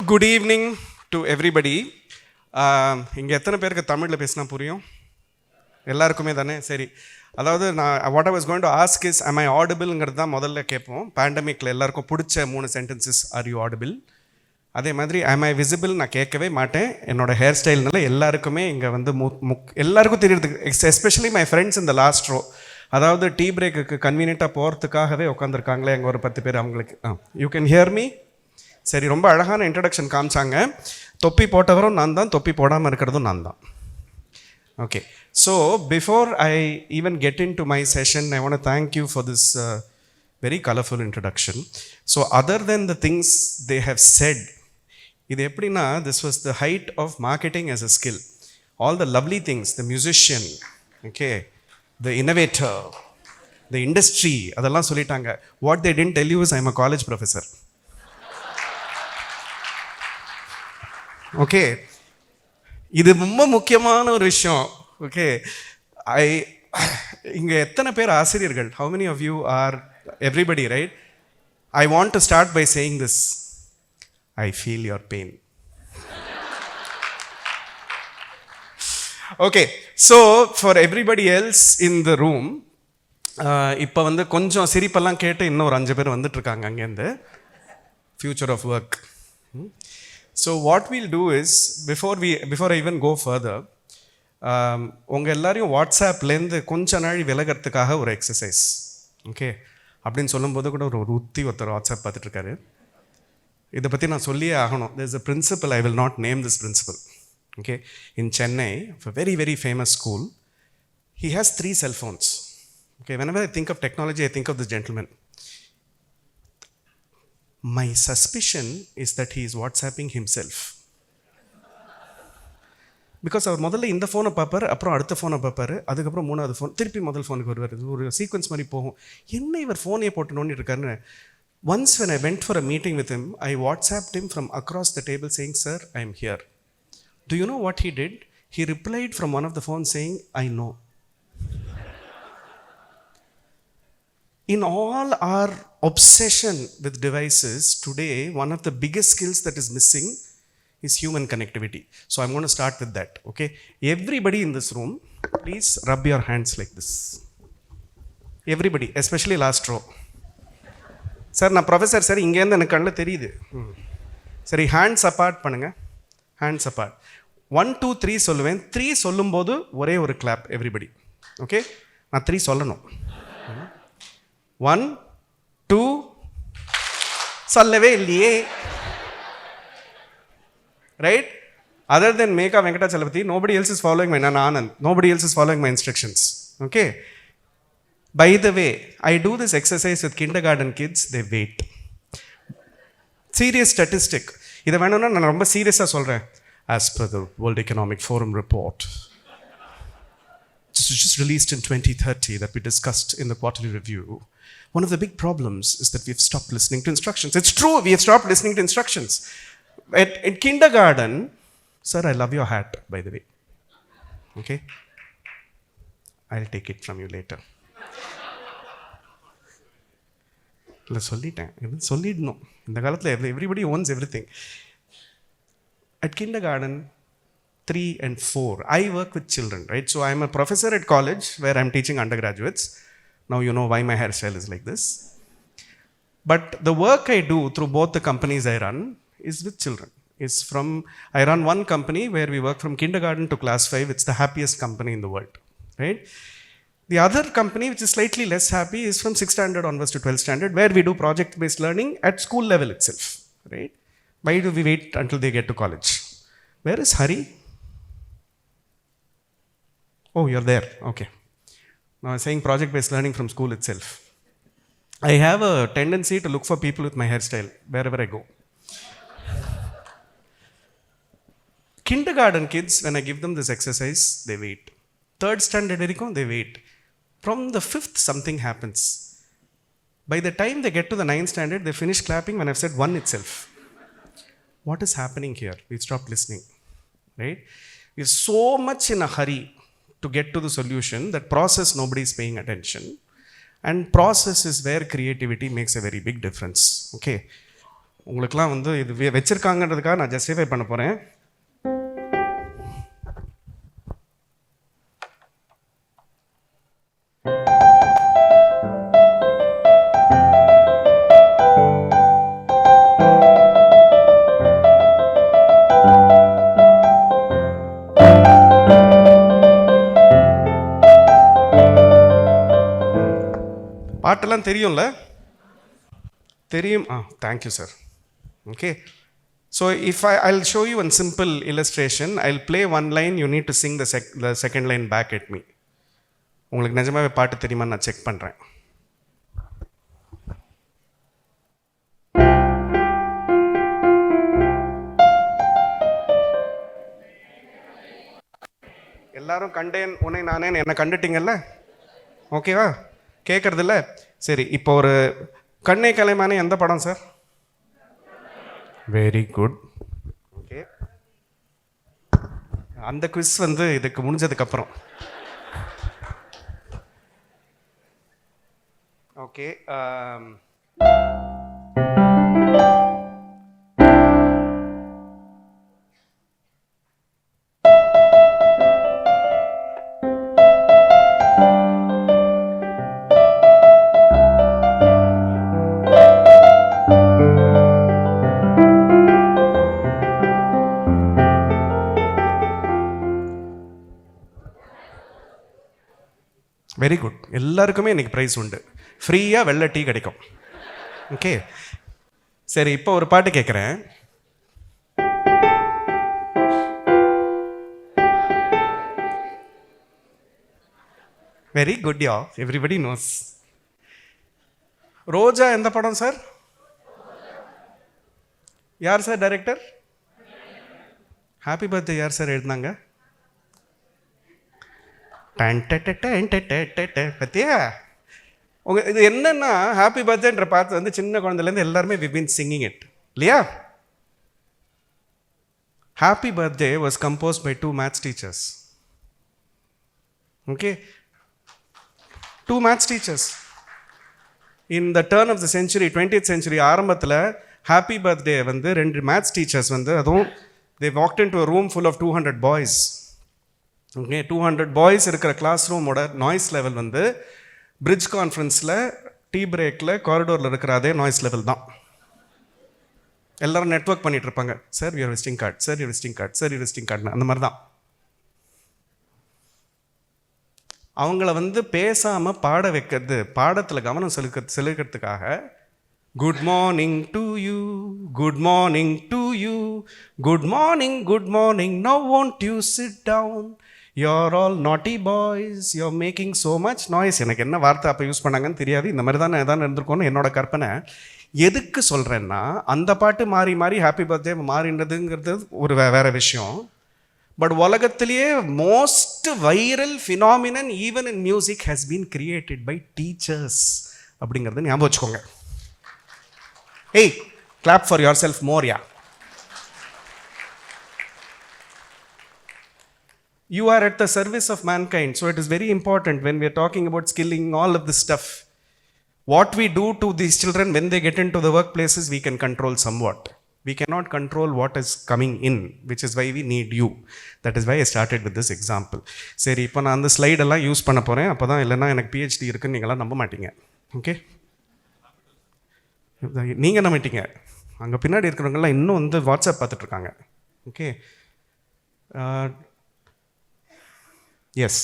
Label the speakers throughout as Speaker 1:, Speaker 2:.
Speaker 1: Good evening to everybody. இங்கே எத்தனை பேருக்கு தமிழில் பேசினா புரியும்? எல்லாருக்குமே தானே? சரி. அதாவது நான் what I was going to ask is am I ஆடிபிள்ங்கிறது தான் முதல்ல கேட்போம். பேண்டமிக்கில் எல்லாருக்கும் பிடிச்ச 3 சென்டென்சஸ், ஆர் யூ ஆடிபிள்? அதே மாதிரி am I visible நான் கேட்கவே மாட்டேன். என்னோடய ஹேர் ஸ்டைல்னால எல்லாருக்குமே இங்கே வந்து எல்லாருக்கும் தெரியறதுக்கு, எஸ்பெஷலி மை ஃப்ரெண்ட்ஸ் இந்த லாஸ்ட் ரோ, அதாவது டீ பிரேக்குக்கு கன்வீனியண்ட்டாக போகிறதுக்காகவே உட்காந்துருக்காங்களே எங்கள் ஒரு 10 பேர், அவங்களுக்கு யூ கேன் ஹியர் மீ. சரி, ரொம்ப அழகான இன்ட்ரடக்ஷன் காமிச்சாங்க. தொப்பி போட்டவரும் நான் தான், தொப்பி போடாமல் இருக்கிறதும் நான் தான். Okay, so before I even get in to my session, I want to thank you for this very colourful introduction. So other then the things they have said, இது எப்படின்னா, this was the height of marketing as a skill. All the lovely things, the musician, okay, the innovator, the industry, அதெல்லாம் சொல்லிட்டாங்க. What they didn't tell you is I am a college professor. Okay, இது ரொம்ப முக்கியமான ஒரு விஷயம். Okay, இங்கே எத்தனை பேர் ஆசிரியர்கள்? How many of you are? Everybody, right? I want to start by saying this, I feel your pain. Okay, so for everybody else in the room, இப்போ வந்து கொஞ்சம் சிரிப்பெல்லாம் கேட்டு இன்னும் ஒரு 5 பேர் வந்துட்டுருக்காங்க அங்கேருந்து. Future of work. So what we'll do is, before I even go further, உங்கள் எல்லாரையும் வாட்ஸ்அப்லேருந்து கொஞ்ச நாள் விலகிறதுக்காக ஒரு எக்ஸசைஸ். ஓகே, அப்படின்னு சொல்லும்போது கூட ஒரு ஒருத்தர் வாட்ஸ்அப் பார்த்துட்ருக்காரு. இதை பற்றி நான் சொல்லியே ஆகணும். there is a principal, I will not name this principal, okay, in Chennai, a very very famous school. He has 3 cell phones. Okay, whenever I think of technology, I think of this gentleman. My suspicion is that he is WhatsApping himself. Because அவர் முதல்ல இந்த ஃபோனை பார்ப்பார், அப்புறம் அடுத்த ஃபோனை பார்ப்பார், அதுக்கப்புறம் 3வது ஃபோன், திருப்பி முதல் ஃபோனுக்கு வருவார். இது ஒரு சீக்வன்ஸ் மாதிரி போகும். என்ன இவர் ஃபோனையே போட்டு நோண்டிட்டு இருக்காருன்னு. Once when I went for a meeting with him, I WhatsApped him from across the table saying, "Sir, I am here." Do you know what he did? He replied from one of the phones saying, "I know." In all our obsession with devices today, one of the biggest skills that is missing is human connectivity. So I'm going to start with that. Okay, everybody in this room, please rub your hands like this. Everybody, especially last row. Sir, நான் professor sir, இங்கேருந்து எனக்கு கண்ணில் தெரியுது. சரி, hands apart பண்ணுங்க. Hands apart. 1 2 3 சொல்லுவேன். 3 சொல்லும்போது ஒரே ஒரு கிளாப் எவ்ரிபடி. ஓகே, நான் 3 சொல்லணும். 1 2 சொல்லவே இல்லையே, right? Other than Meka Venkatachalapati, nobody else is following my Anand. Nobody else is following my instructions. Okay. By the way, I do this exercise with kindergarten kids. They wait. Serious statistic. இதை வேணும்னா நான் ரொம்ப சீரியஸாக சொல்கிறேன். As per the World Economic Forum report, just released in 2030, that we discussed in the quarterly review, one of the big problems is that we've stopped listening to instructions. It's true, we have stopped listening to instructions. In kindergarten, sir, I love your hat, by the way. Okay? I'll take it from you later. இல்லை சொல்லிட்டேன், சொல்லிடணும். இந்த காலத்தில் everybody owns everything. At kindergarten 3 and 4, I work with children, right? So I'm a professor at college where I'm teaching undergraduates. Now you know why my hairstyle is like this. But the work I do through both the companies I run is with children. I run one company where we work from kindergarten to class 5. It's the happiest company in the world, right? The other company, which is slightly less happy, is from 6th standard onwards to 12th standard, where we do project-based learning at school level itself, right? Why do we wait until they get to college? Where is Hari? Oh, you're there. Okay. Now I'm saying project-based learning from school itself. I have a tendency to look for people with my hairstyle wherever I go. Kindergarten kids, when I give them this exercise, they wait. 3rd standard varaikkum, they wait. From the 5th, something happens. By the time they get to the 9th standard, they finish clapping when I've said 1 itself. What is happening here? We've stopped listening, right? We're so much in a hurry to get to the solution, that process nobody is paying attention, and process is where creativity makes a very big difference. Okay, உங்களுக்கெல்லாம் வந்து இது வச்சுருக்காங்கன்றதுக்காக நான் justify பண்ண போகிறேன். பாட்டெல்லாம் தெரியும்ல? தெரியும். Thank you sir. Okay, so if I'll show you one simple illustration. I'll play one line, you need to sing the second line back at me. உங்களுக்கு நிஜமாவே பாட்டு தெரியுமா நான் செக் பண்ணுறேன். எல்லாரும் கண்டேன் உன்னை நானே என்னை கண்டுட்டீங்கல்ல? ஓகேவா? கேட்குறதில்ல? சரி, இப்போ ஒரு கண்ணே கலைமானி எந்த படம் சார்? Very good. ஓகே, அந்த குவிஸ் வந்து இதுக்கு முடிஞ்சதுக்கப்புறம். Okay, very good. எல்லாருக்குமே இன்றைக்கி ப்ரைஸ் உண்டு. ஃப்ரீயாக வெள்ளை டீ கிடைக்கும். ஓகே, சரி, இப்போ ஒரு பாட்டு கேட்குறேன். Very good yeah, everybody knows. Roja எந்த படம் சார்? யார் சார் டைரக்டர்? ஹாப்பி பர்த்டே யார் சார் எழுதினாங்க? பத்தியா இது என்னன்னா, ஹாப்பி பர்த்டேன்ற பார்த்து வந்து சின்ன குழந்தைலேருந்து எல்லாருமே வி பீன் சிங்கிங் இட் இல்லையா? Happy birthday was composed by 2 maths teachers. Okay, 2 maths teachers in the turn of the century, 20th century ஆரம்பத்தில் ஹாப்பி பர்த்டே வந்து 2 மேத்ஸ் டீச்சர்ஸ் வந்து, அதுவும் they walked into a room full of 200 boys. Okay, 200 boys இருக்கிற class ரூமோட noise level வந்து bridge கான்ஃபரன்ஸில் tea பிரேக்கில் காரிடோரில் இருக்கிற அதே நாய்ஸ் லெவல் தான். எல்லோரும் நெட்வொர்க் பண்ணிகிட்டு இருப்பாங்க. Sir your visiting card, sir your visiting card, sir your visiting கார்டுன்னு அந்த மாதிரி தான். அவங்கள வந்து பேசாமல் பாட வைக்கிறது, பாடத்தில் கவனம் செலுக்கிறதுக்காக good morning to you, good morning to you, good morning, good morning, no won't you sit down, you're all naughty boys, you're making so much noise. எனக்கு என்ன வார்த்தை அப்போ யூஸ் பண்ணாங்கன்னு தெரியாது. இந்த மாதிரி தான் எதாவது இருந்திருக்கோன்னு என்னோட கற்பனை. எதுக்கு சொல்கிறேன்னா, அந்த பாட்டு மாறி மாறி ஹாப்பி பர்த்டே மாறின்றதுங்கிறது ஒரு வேறு விஷயம். பட் உலகத்திலேயே most viral phenomenon even in music has been created by teachers அப்படிங்கிறது ஞாபகம் வச்சுக்கோங்க. Hey, clap for yourself more, yeah. You are at the service of mankind, so it is very important when we are talking about skilling, all of this stuff. What we do to these children when they get into the workplaces, we can control somewhat. We cannot control what is coming in, which is why we need you. That is why I started with this example. சரி, இப்போ நான் அந்த ஸ்லைடெல்லாம் use பண்ண போகிறேன். அப்போ தான் இல்லைன்னா எனக்கு PhD இருக்குன்னு நீங்களாம் நம்ப மாட்டீங்க. ஓகே, நீங்கள் நம்பிட்டீங்க. அங்கே பின்னாடி இருக்கிறவங்கலாம் இன்னும் வந்து வாட்ஸ்அப் பார்த்துட்ருக்காங்க. Okay, yes.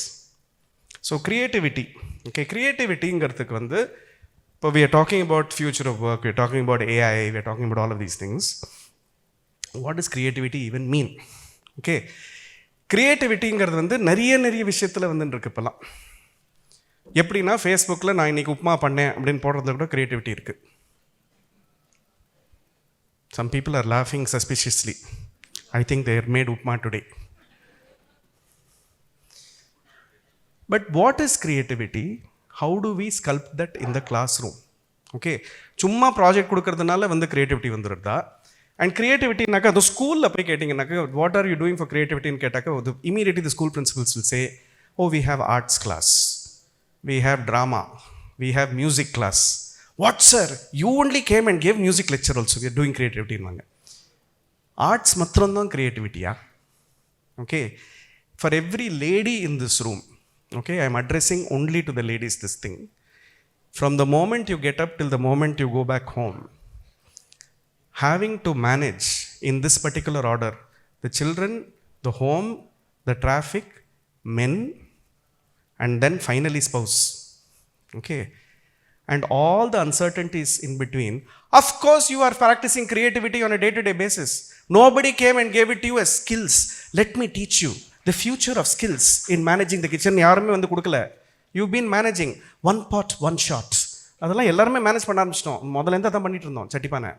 Speaker 1: So creativity. Okay, க்ரியேட்டிவிட்டிங்கிறதுக்கு வந்து இப்போ we are talking about future of work, we are talking about AI, we are talking about all of these things. What does creativity even mean? Okay, க்ரியேட்டிவிட்டிங்கிறது வந்து நிறைய விஷயத்தில் வந்துட்டு இருக்கு இப்போலாம். எப்படின்னா, ஃபேஸ்புக்கில் நான் இன்றைக்கி உப்புமா பண்ணேன் அப்படின்னு போடுறதுல கூட க்ரியேட்டிவிட்டி இருக்குது. Some people are laughing suspiciously. I think they made upma today. But what is creativity? How do we sculpt that in the classroom? Okay, சும்மா ப்ராஜெக்ட் கொடுக்கறதுனால வந்து கிரியேட்டிவிட்டி வந்துடுதா? அண்ட் கிரியேட்டிவிட்டினாக்கா அது ஸ்கூலில் போய் கேட்டிங்கனாக்கா what are you doing for கிரியேட்டிவிட்டின்னு கேட்டாக்கா அது immediately the school principals will say, oh we have arts class, we have drama, we have music class. What sir, you only came and gave music lecture also, we are doing கிரியேட்டிவிட்டின்வாங்க. Arts மாத்திரம்தான் கிரியேட்டிவிட்டியா? Okay, for every lady in this room, okay, I am addressing only to the ladies this thing. From the moment you get up till the moment you go back home, having to manage in this particular order the children, the home, the traffic, men, and then finally spouse. Okay, and all the uncertainties in between. Of course you are practicing creativity on a day-to-day basis. Nobody came and gave it to you as skills. Let me teach you the future of skills in managing the kitchen. யாருமே வந்து கொடுக்கல. You've been managing one pot, one shot. அதெல்லாம் எல்லாருமே manage பண்ண ஆரம்பிச்சிட்டோம். முதல்ல இருந்து அதான் பண்ணிட்டு இருந்தோம் சட்டிப்பானை.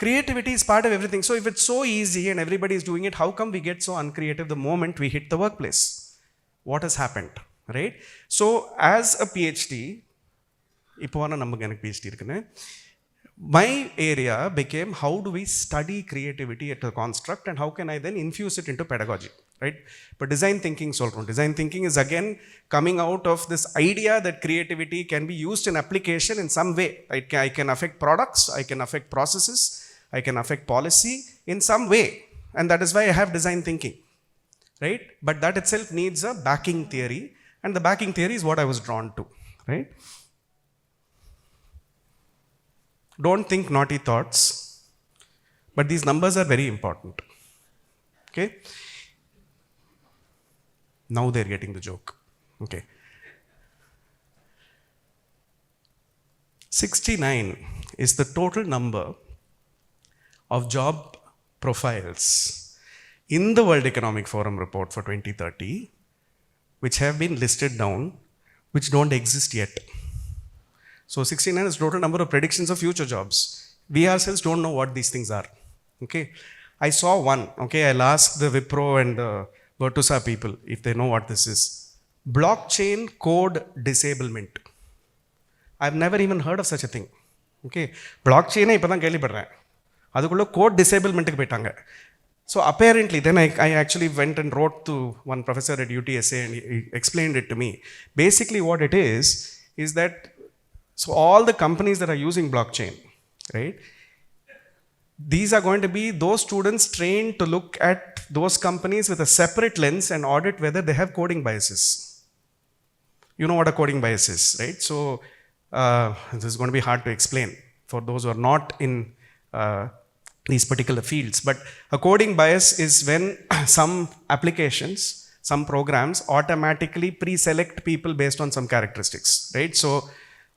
Speaker 1: Creativity is part of everything. So if it's so easy and everybody is doing it, how come we get so uncreative the moment we hit the workplace? What has happened, right? So as a PhD, இப்போ நமக்கு எனக்கு PhD இருக்குன்னு, my area became how do we study creativity at a construct and how can I then infuse it into pedagogy, right? But design thinking solrom. Design thinking is again coming out of this idea that creativity can be used in application in some way. I can affect products, I can affect processes, I can affect policy in some way, and that is why I have design thinking, right? But that itself needs a backing theory, and the backing theory is what I was drawn to, right? Don't think naughty thoughts, but these numbers are very important. Okay? Now they're getting the joke. Okay. 69 is the total number of job profiles in the World Economic Forum report for 2030, which have been listed down, which don't exist yet. So 69 is total number of predictions of future jobs. We ourselves don't know what these things are. Okay, I saw one. Okay, I'll ask the Wipro and the Virtusa people if they know what this is. Blockchain code disablement. I've never even heard of such a thing. Okay, blockchain இப்போ தான் கேள்விப்படுறேன். அதுக்குள்ள code டிசேபிள்மெண்ட்டுக்கு போயிட்டாங்க. So apparently, then I actually went and wrote to one professor at UTSA and he explained it to me. Basically what it is that so all the companies that are using blockchain, right? These are going to be those students trained to look at those companies with a separate lens and audit whether they have coding biases. You know what a coding bias is, right? So this is going to be hard to explain for those who are not in these particular fields. But a coding bias is when some applications, some programs automatically pre-select people based on some characteristics, right? So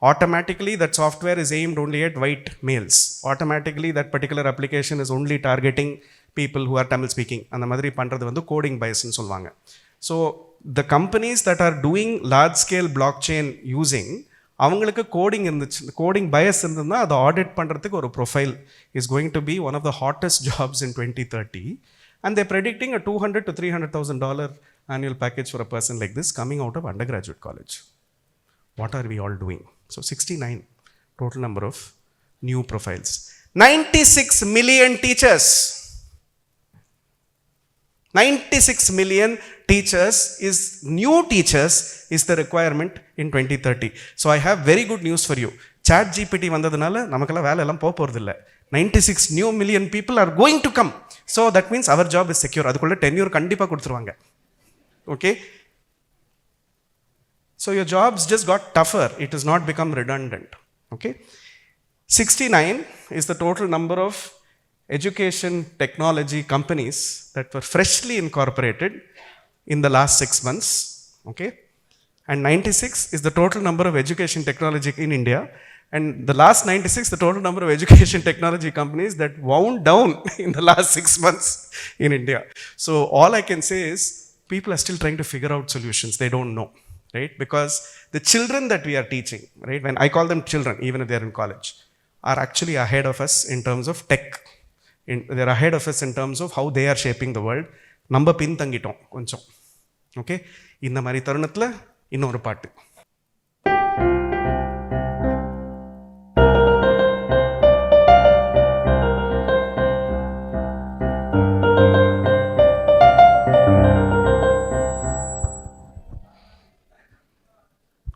Speaker 1: automatically that software is aimed only at white males. Automatically that particular application is only targeting people who are Tamil speaking. அந்த மாதிரி பண்றது வந்து coding bias னு சொல்வாங்க. So the companies that are doing large scale blockchain using, அவங்களுக்கு coding இருந்துச்சு, coding bias இருந்ததுன்னா அதை ஆடிட் பண்ணுறதுக்கு ஒரு profile is going to be one of the hottest jobs in 2030, and they're predicting a $200,000 to $300,000 annual package for a person like this coming out of undergraduate college. What are we all doing? So 69 total number of new profiles. 96 million teachers. 96 million teachers is new teachers is the requirement in 2030. So I have very good news for you. Chat GPT வந்ததுனால நமக்கெல்லாம் வேலை எல்லாம் போறது இல்ல. 96 new million people are going to come. So that means our job is secure. அதுக்குள்ள tenure கண்டிப்பா கொடுத்துருவாங்க. Okay? So your jobs just got tougher. It has not become redundant. Okay? 69 is the total number of education technology companies that were freshly incorporated in the last 6 months. Okay? And 96 is the total number of education technology in India. And the last 96, the total number of education technology companies that wound down in the last 6 months in India. So all I can say is people are still trying to figure out solutions. They don't know. Right? Because the children that we are teaching, right, when I call them children, even if they are in college, are actually ahead of us in terms of tech. They're ahead of us in terms of how they are shaping the world. நம்ம பின் தங்கிட்டோம் கொஞ்சம். Okay, இந்த மாதிரி தருணத்தில் இன்னொரு பாட்டு.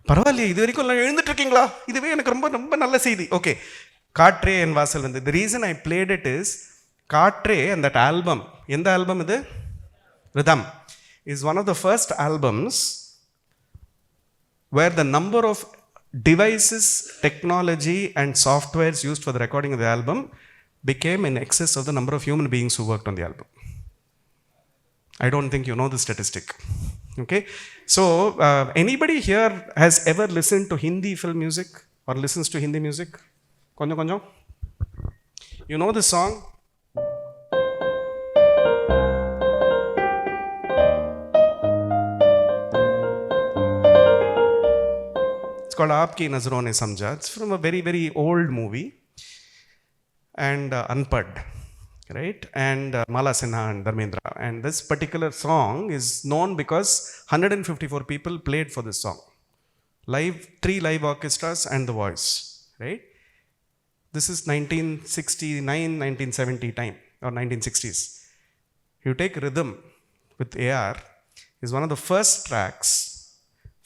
Speaker 1: பரவாயில்லையே, இது வரைக்கும் எல்லாம் எழுந்துட்டு இருக்கீங்களா? இதுவே எனக்கு ரொம்ப ரொம்ப நல்ல செய்தி. ஓகே, காற்றே என் வாசல் வந்து the reason I plate it is காற்றே and that ஆல்பம், எந்த ஆல்பம் இது? Rhythm is one of the first albums where the number of devices, technology and softwares used for the recording of the album became in excess of the number of human beings who worked on the album. I don't think you know the statistic. Okay, so anybody here has ever listened to Hindi film music or listens to Hindi music? Konjam konjam. You know this song? It's called Aapki Nazron Ne Samjha. It's from a very very old movie and Unpad, right? And Mala Sinha and Dharmendra. And this particular song is known because 154 people played for this song. Live, 3 live orchestras and the voice, right? This is 1969, 1970 time or 1960s. You take rhythm with AR is one of the first tracks.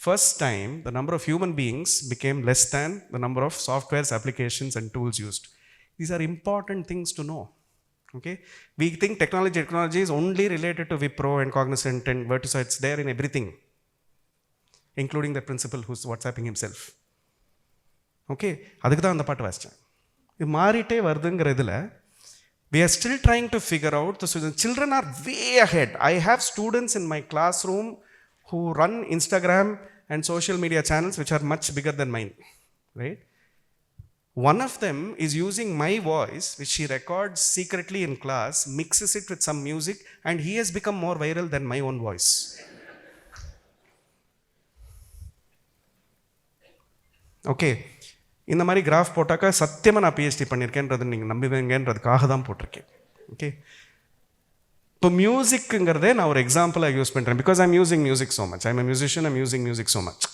Speaker 1: First time the number of human beings became less than the number of softwares, applications and tools used. These are important things to know. Okay, we think technology is only related to Wipro and Cognizant and Vertiso. It's there in everything, including the principal who's WhatsApping himself. Okay, adukku dhaan andha paattu vaasichen. Idu maarite varudungiradhula we are still trying to figure out. The children are way ahead. I have students in my classroom who run Instagram and social media channels which are much bigger than mine, right? One of them is using my voice, which she records secretly in class, mixes it with some music, and he has become more viral than my own voice. Okay, இந்த மாதிரி graph போட்டாக்கா சத்தியமாக நான் PhD பண்ணியிருக்கேன்றது நீங்கள் நம்புவீங்கன்றதுக்காக தான் போட்டிருக்கேன். Okay, இப்போ மியூசிக்குங்கிறதே நான் ஒரு எக்ஸாம்பிளாக யூஸ் பண்ணுறேன் because I'm using music so much. I'm a musician, I'm using music so much.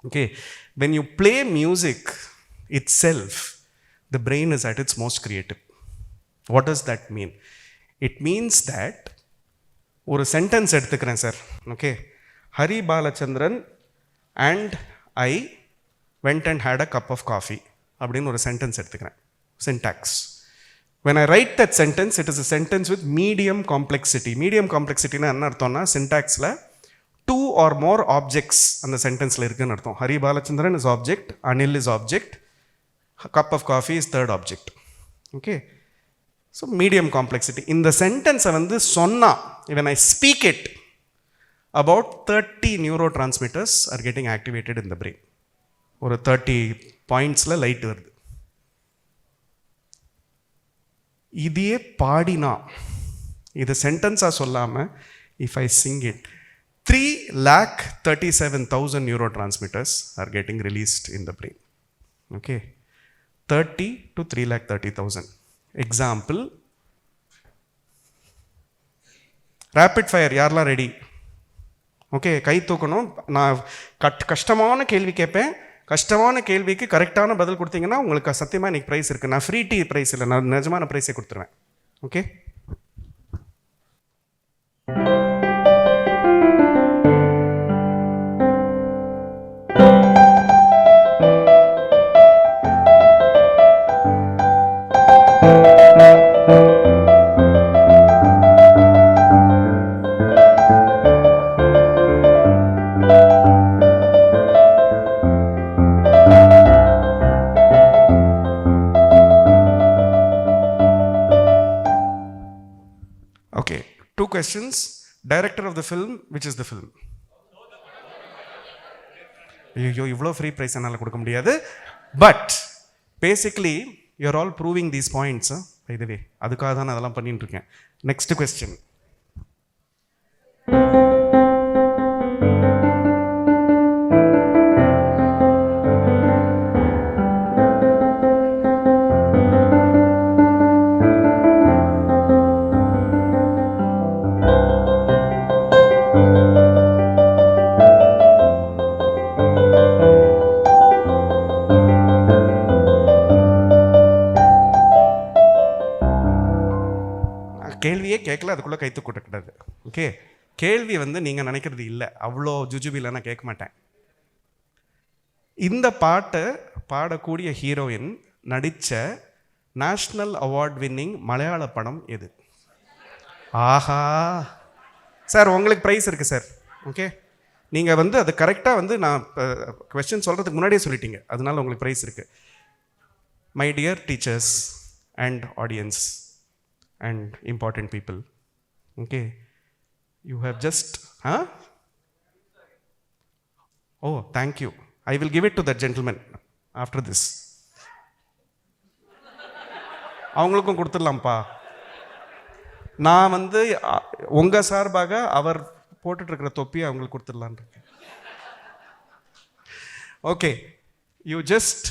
Speaker 1: Okay, when you play music itself, the brain is at its most creative. What does that mean? It means that ஒரு sentence எடுத்துக்கிறேன் sir. Okay, Hari Balachandran and I went and had a cup of coffee அப்படின்னு ஒரு sentence எடுத்துக்கிறேன். syntax. When I write that sentence, it is a sentence with medium complexity. Medium complexity னா என்ன அர்த்தம்னா syntaxல 2 or more objects அந்த சென்டென்ஸ்ல இருக்குன்னு அர்த்தம். Hari Balachandran is object, Anil is object, cup of coffee is third object. Okay, so medium complexity. In the sentence வந்து சொன்னா, when I speak it, about 30 neurotransmitters are getting activated in the brain. ஒரு 30 பாயிண்ட்ஸ்ல light வருது. இதே பாடினா, இது சென்டென்ஸா சொல்லாம if I sing it, 3,37,000 neurotransmitters are getting released in the brain. Okay, 30 to 3,30,000. Example, rapid fire. யாரெல்லாம் ready? Okay, கை தூக்கணும். நான் கஷ்டமான கேள்வி கேட்பேன். கஷ்டமான கேள்விக்கு கரெக்டான பதில் கொடுத்தீங்கன்னா உங்களுக்கு சத்தியமாக இன்னைக்கு ப்ரைஸ் இருக்குது. நான் ஃப்ரீ டீ ப்ரைஸ் இல்லை, நான் நிஜமான ப்ரைஸே கொடுத்துருவேன். Okay, questions. Director of the film, which is the film? ஐயோ, இவ்வளோ ஃப்ரீ ப்ரைஸ் என்னால் கொடுக்க முடியாது. But basically you're all proving these points. By the way, அதுக்காக தான் நான் அதெல்லாம் பண்ணிட்டு இருக்கேன். Next question. கேள்வியே கேட்கல, அதுக்குள்ளே கைத்து கூட்டக்கூடாது. ஓகே, கேள்வி வந்து நீங்கள் நினைக்கிறது இல்லை, அவ்வளோ ஜுஜுபியில் நான் கேட்க மாட்டேன். இந்த பாட்டை பாடக்கூடிய ஹீரோயின் நடித்த நேஷ்னல் அவார்ட் வின்னிங் மலையாள படம் எது? ஆஹா சார், உங்களுக்கு ப்ரைஸ் இருக்குது சார். ஓகே, நீங்கள் வந்து அது கரெக்டாக வந்து நான் கொஸ்டின் சொல்கிறதுக்கு முன்னாடியே சொல்லிட்டீங்க, அதனால உங்களுக்கு ப்ரைஸ் இருக்குது. My dear teachers and audience and important people, okay, you have just oh thank you, I will give it to that gentleman after this. அவங்களுக்கும் கொடுத்துடலாம்ப்பா. நான் வந்து உங்கள் சார்பாக அவர் போட்டுட்ருக்கிற தொப்பியை அவங்களுக்கு கொடுத்துடலான் இருக்கேன். Okay, you just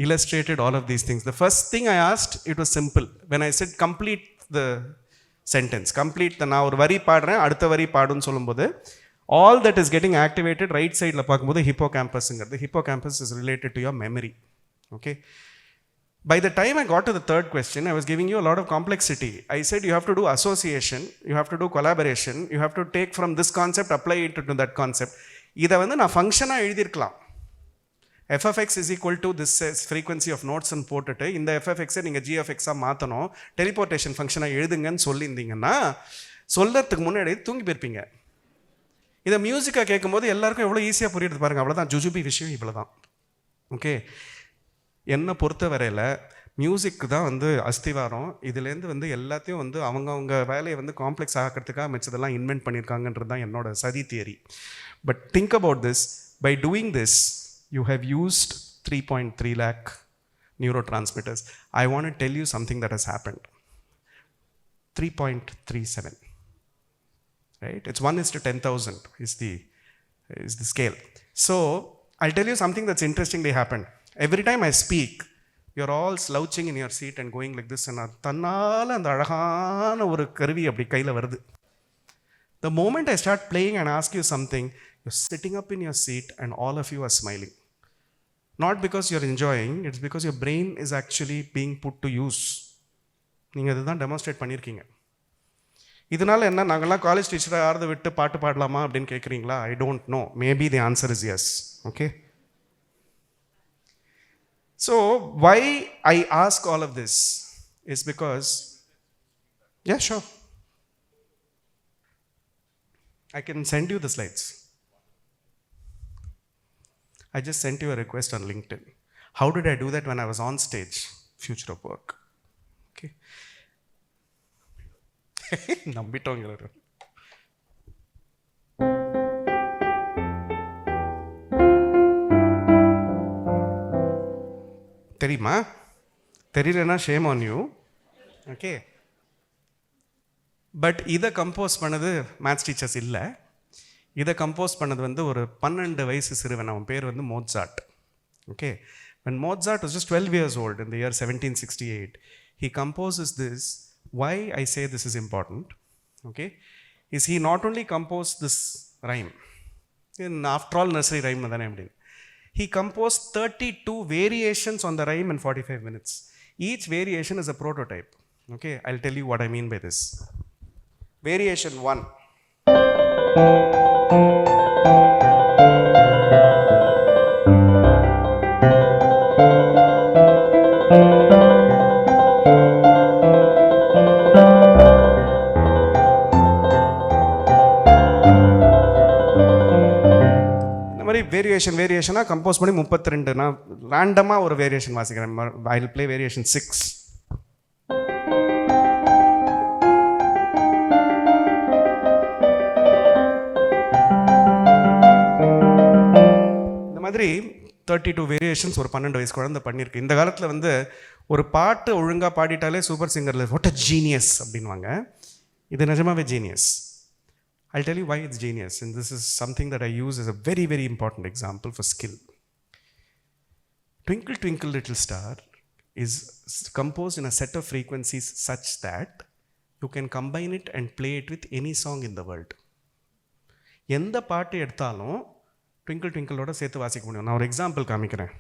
Speaker 1: illustrated all of these things. The first thing I asked, it was simple. When I said complete the sentence, complete the, நான் ஒரு வரி பாடுறேன், அடுத்த வரி பாடுன்னு சொல்லும்போது all that is getting activated right sideல பார்க்கும்போது hippocampusங்கிறது. Hippocampus is related to your memory. Okay. By the time I got to the third question, I was giving you a lot of complexity. I said you have to do association, you have to do collaboration, you have to take from this concept, apply it to that concept. இதை வந்து நான் ஃபங்க்ஷனாக எழுதியிருக்கலாம். FFX is equal to this frequency of notes and போட்டுட்டு இந்த FFXை நீங்கள் GFXாக மாற்றணும், teleportation ஃபங்க்ஷனாக எழுதுங்கன்னு சொல்லியிருந்தீங்கன்னா சொல்கிறதுக்கு முன்னாடி தூங்கி போயிருப்பீங்க. இதை மியூசிக்காக கேட்கும்போது எல்லாருக்கும் எவ்வளோ ஈஸியாக புரியுது பாருங்கள். அவ்வளோதான், ஜுஜுபி விஷயம் இவ்வளோ தான். ஓகே, என்னை பொறுத்த வரையில் மியூசிக்கு தான் வந்து அஸ்திவாரம். இதுலேருந்து வந்து எல்லாத்தையும் வந்து அவங்கவுங்க வேலையை வந்து காம்ப்ளெக்ஸ் ஆக்கிறதுக்காக மிச்சதெல்லாம் இன்வென்ட் பண்ணியிருக்காங்கன்றது தான் என்னோட சதி theory. But think about this, by doing this you have used 3.3 lakh neurotransmitters. I want to tell you something that has happened. 3.37, right? It's 1:10,000 is the scale. So I'll tell you something that's interestingly happened. Every time I speak, you're all slouching in your seat and going like this, and தன்னால அந்த அழகான ஒரு கருவி அப்படி கையில் வருது. The moment I start playing and ask you something, you're sitting up in your seat and all of you are smiling. Not because you're enjoying, it's because your brain is actually being put to use. நீங்கள் இதுதான் demonstrate பண்ணியிருக்கீங்க. இதனால என்ன, நாங்கள்லாம் college டீச்சராக யாரதை விட்டு பாட்டு பாடலாமா அப்படின்னு கேட்குறீங்களா? I don't know, maybe the answer is yes. Okay, so why I ask all of this is because, yeah sure, I can send you the slides. I just sent you a request on LinkedIn. How did I do that when I was on stage? Future of work. Okay. நம்பிட்டோங்க. தெரியுமா? தெரியலனா shame on you. Okay. But இதை compose பண்ணது maths teachers இல்லை. இதை compose பண்ணது வந்து ஒரு 12 வயசு சிறுவன். அவன் பேர் வந்து Mozart. Okay, when Mozart was just 12 years old in the year 1768, he composes this. Why I say this is important, okay, is he not only composed this rhyme, in after all nursery rhyme madane apdi, he composed 32 variations on the rhyme in 45 minutes. Each variation is a prototype. Okay, I'll tell you what I mean by this. Variation 1. இந்த மாதிரி வேரியேஷனாக compose பண்ணி 32. நான் ரேண்டமாக ஒரு variation வாசிக்கிறேன். I will play variation 6. மாதிரி 32 variations ஒரு 12 வயசு குழந்தை பண்ணியிருக்கு. இந்த காலத்தில் வந்து ஒரு பாட்டு ஒழுங்காக பாடிட்டாலே சூப்பர் சிங்கரில் வாட் அ ஜீனியஸ் அப்படின்வாங்க. இது நிஜமாவே genius. I'll tell you why it's genius, and this is something that I use as a very, very important example for skill. Twinkle, Twinkle, Little Star is composed in a set of frequencies such that you can combine it and play it with any song in the world. எந்த பாட்டு எடுத்தாலும் twinkle ட்விங்கிளோட சேர்த்து வாசிக்க முடியும். நான் ஒரு example காமிக்கிறேன்.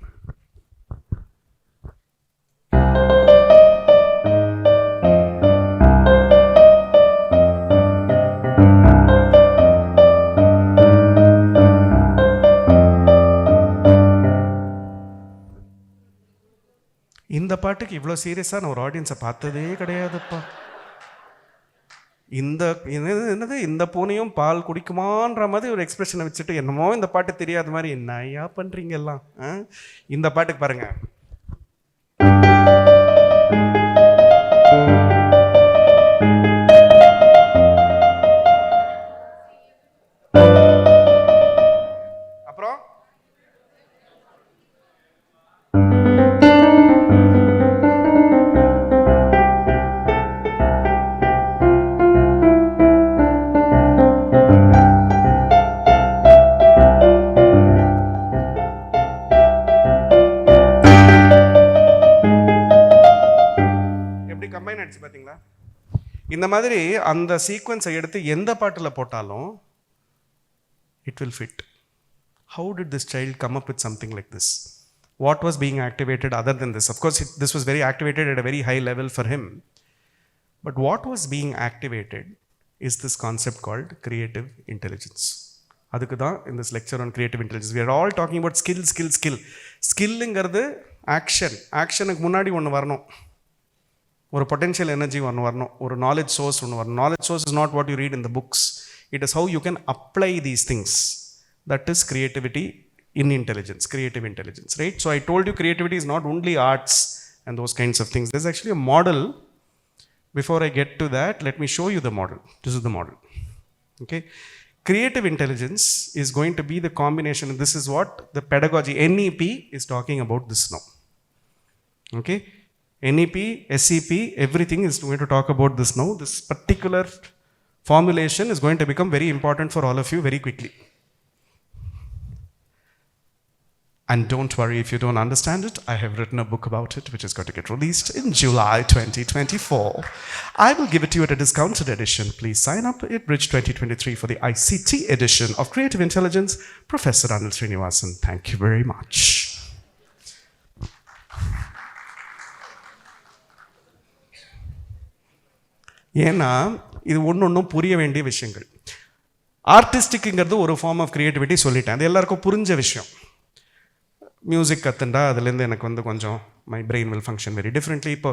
Speaker 1: இந்த பாட்டுக்கு இவ்வளோ சீரியஸாக நான் ஒரு ஆடியன்ஸை பார்த்ததே கிடையாதுப்பா. என்னது இந்த பூனையும் பால் குடிக்குமான்ற மாதிரி ஒரு எக்ஸ்பிரஷனை வச்சுட்டு என்னமோ இந்த பாட்டு தெரியாத மாதிரி என்ன ஐயா பண்ணுறீங்க எல்லாம். இந்த பாட்டுக்கு பாருங்க. அப்புறம் கம்பைன் ஆயிடுச்சு பார்த்தீங்களா? இந்த மாதிரி அந்த சீக்வன்ஸை எடுத்து எந்த பாட்டில் போட்டாலும் it will fit. How did this child come up with something like this? What was being activated other than this? Of course, this was very activated at a very high level for him. But what was being activated is this concept called creative intelligence. அதுக்கு தான் in this lecture on creative intelligence. We are all talking about skill. ஸ்கில்லுங்கிறது ஆக்ஷனுக்கு முன்னாடி ஒன்று வரணும். ஒரு potential energy ஒன்று வரணும். ஒரு knowledge source ஒன்று வரணும். Knowledge source is not what you read in the books. It is how you can apply these things. That is creativity in intelligence, creative intelligence, right? So I told you creativity is not only arts and those kinds of things. There's actually a model. Before I get to that, let me show you the model. This is the model. Okay? Creative intelligence is going to be the combination, and this is what the pedagogy, NEP, is talking about this now. Okay? NEP, SEP, everything is going to talk about this now. This particular formulation is going to become very important for all of you very quickly. And don't worry if you don't understand it. I have written a book about it which is going to get released in July 2024. I will give it to you at a discounted edition. Please sign up at Bridge 2023 for the ICT edition of Creative Intelligence. Professor Anil Srinivasan, thank you very much. ஏன்னா இது ஒன்றும் புரிய வேண்டிய விஷயங்கள். ஆர்டிஸ்டிக்குங்கிறது ஒரு form of creativity சொல்லிட்டேன். அது எல்லாருக்கும் புரிஞ்ச விஷயம். மியூசிக் கற்றுண்டா அதுலேருந்து எனக்கு கொஞ்சம் my brain will function very differently. இப்போ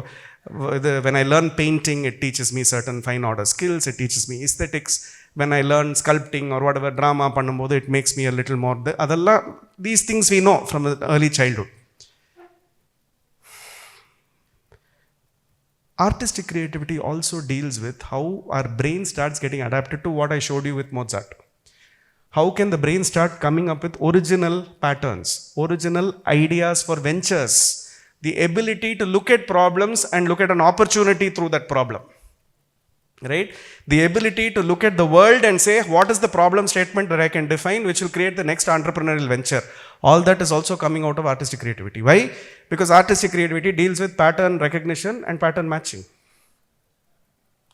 Speaker 1: இது when I learn painting it teaches me certain fine order skills, it teaches me aesthetics. When I learn sculpting or whatever drama பண்ணும்போது it makes me a little more அதெல்லாம் these things we know from early childhood. Artistic creativity also deals with how our brain starts getting adapted to what I showed you with Mozart. How can the brain start coming up with original patterns, original ideas for ventures, the ability to look at problems and look at an opportunity through that problem, right? The ability to look at the world and say, what is the problem statement that I can define which will create the next entrepreneurial venture? All that is also coming out of artistic creativity. Why? Because artistic creativity deals with pattern recognition and pattern matching.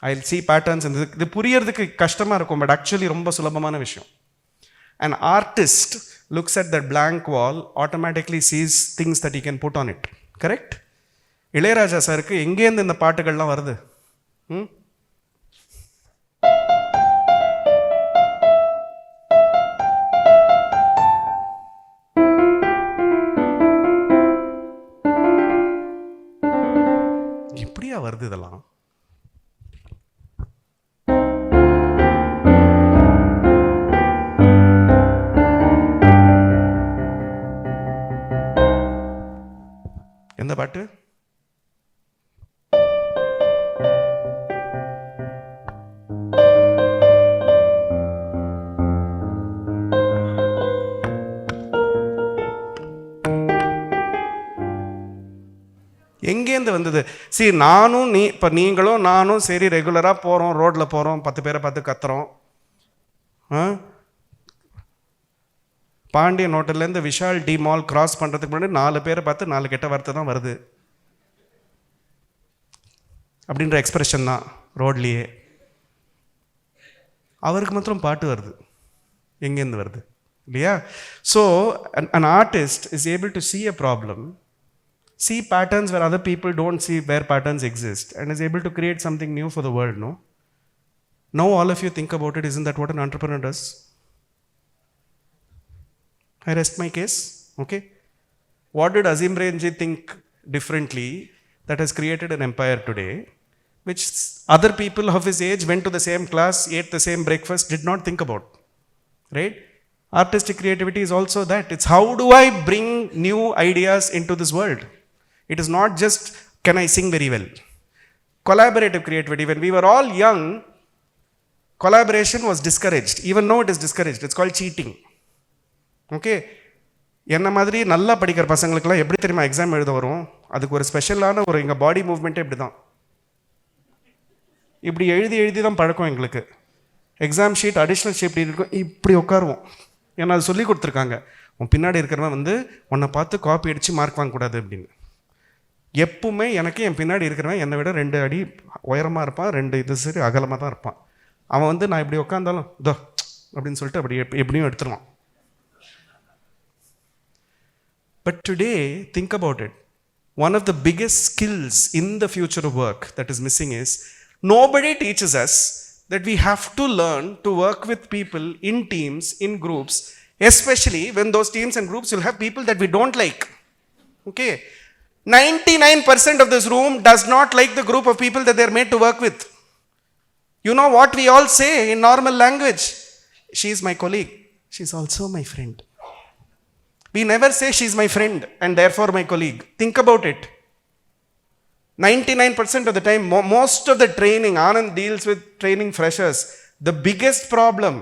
Speaker 1: I'll see patterns and இது புரியறதுக்கு கஷ்டமாக இருக்கும், but actually ரொம்ப சுலபமான விஷயம். An artist looks at that blank wall, automatically sees things that he can put on it. Correct? Ilaiyaraaja சாருக்கு எங்கேருந்து இந்த பாட்டுகள்லாம் வருது? எப்படியா வருது இதெல்லாம்? எந்த பாட்டு? எங்கேருந்து வந்தது? சரி, நீங்களும் நானும் சரி ரெகுலராக போகிறோம், ரோட்டில் போகிறோம், 10 பேரை பார்த்து கத்துறோம். பாண்டியன் ஹோட்டல்லேருந்து விஷால் டி மால் கிராஸ் பண்ணுறதுக்கு முன்னாடி 4 பேரை பார்த்து 4 கெட்ட வார்த்தை தான் வருது அப்படின்ற எக்ஸ்பிரஷன் தான் ரோட்லேயே. அவருக்கு மாத்திரம் பாட்டு வருது. எங்கேருந்து வருது? இல்லையா? So an artist is able to see a problem, see patterns where other people don't see where patterns exist, and is able to create something new for the world, no? Now all of you think about it, isn't that what an entrepreneur does? I rest my case, okay? What did Azim Premji think differently that has created an empire today, which other people of his age went to the same class, ate the same breakfast, did not think about, right? Artistic creativity is also that. It's how do I bring new ideas into this world? It is not just can I sing very well. Collaborative creativity, when we were all young, collaboration was discouraged. Even though it is discouraged, it's called cheating. Okay? என்ன மாதிரி நல்லா படிக்கிற பசங்களுக்குலாம் எப்படி தெரியுமா exam எழுத வரும்? அதுக்கு ஒரு ஸ்பெஷலான ஒரு எங்கள் பாடி மூவ்மெண்ட்டே இப்படி தான். இப்படி எழுதி எழுதி தான் பழக்கம் எங்களுக்கு. எக்ஸாம் ஷீட் அடிஷ்னல் ஷீட் இருக்கும், இப்படி உட்காருவோம். ஏன்னா அது சொல்லி கொடுத்துருக்காங்க, உன் பின்னாடி இருக்கிறவன் வந்து உன்னை பார்த்து காப்பி அடித்து மார்க் வாங்கக்கூடாது அப்படின்னு. எப்பவுமே எனக்கு என் பின்னாடி இருக்கிறவன் என்னை விட 2 அடி உயரமாக இருப்பான், 2 இது சரி அகலமாக தான் இருப்பான். அவன் வந்து நான் இப்படி உட்காந்தாலும் தோ அப்படின்னு சொல்லிட்டு அப்படி எப்படியும் எடுத்துருவான். But today, think about it. One of the biggest skills in the future of work that is missing is nobody teaches us that we have to learn to work with people in teams, in groups, especially when those teams and groups will have people that we don't like. Okay? 99% of this room does not like the group of people that they are made to work with. You know what we all say in normal language? She is my colleague. She is also my friend. We never say she is my friend and therefore my colleague. Think about it. 99% of the time, most of the training, Anand deals with training freshers. The biggest problem,